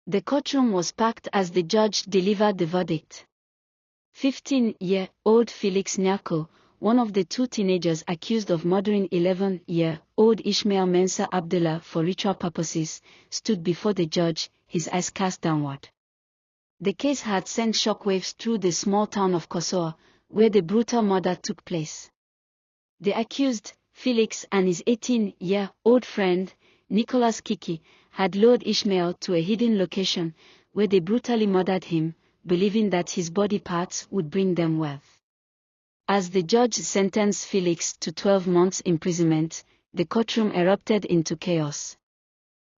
The courtroom was packed as the judge delivered the verdict. 15-year-old Felix Nyako, one of the two teenagers accused of murdering 11-year-old Ismail Mensah Abdullah for ritual purposes, stood before the judge, his eyes cast downward. The case had sent shockwaves through the small town of Kasoa, where the brutal murder took place. The accused, Felix, and his 18-year-old friend, Nicholas Kiki, had lured Ismail to a hidden location, where they brutally murdered him, believing that his body parts would bring them wealth. As the judge sentenced Felix to 12 months imprisonment, the courtroom erupted into chaos.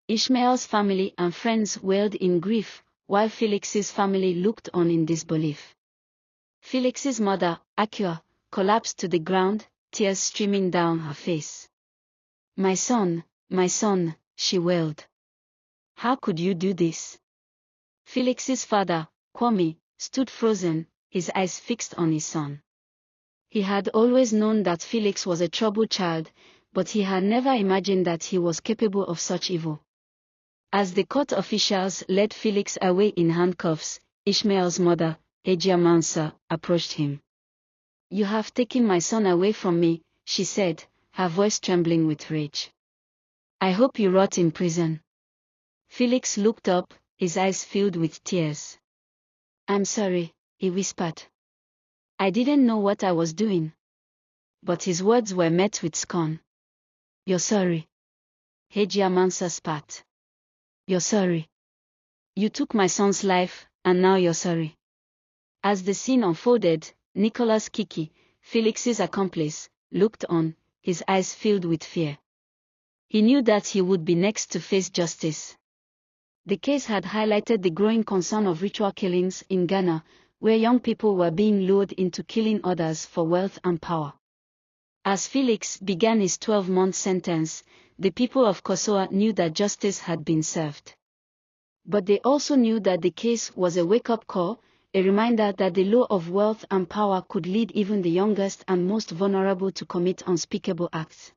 Ismail's family and friends wailed in grief, while Felix's family looked on in disbelief. Felix's mother, Akua, collapsed to the ground, tears streaming down her face. My son, she wailed. How could you do this? Felix's father, Kwame, stood frozen, his eyes fixed on his son. He had always known that Felix was a troubled child, but he had never imagined that he was capable of such evil. As the court officials led Felix away in handcuffs, Ismail's mother, Hajia Mansa, approached him. You have taken my son away from me, she said, her voice trembling with rage. I hope you rot in prison. Felix looked up, his eyes filled with tears. I'm sorry, he whispered. I didn't know what I was doing. But his words were met with scorn. You're sorry. Hajia Mansa spat. You're sorry. You took my son's life, and now you're sorry. As the scene unfolded, Nicholas Kiki, Felix's accomplice, looked on, his eyes filled with fear. He knew that he would be next to face justice. The case had highlighted the growing concern of ritual killings in Ghana, where young people were being lured into killing others for wealth and power. As Felix began his 12-month sentence, the people of Kasoa knew that justice had been served. But they also knew that the case was a wake-up call, a reminder that the lure of wealth and power could lead even the youngest and most vulnerable to commit unspeakable acts.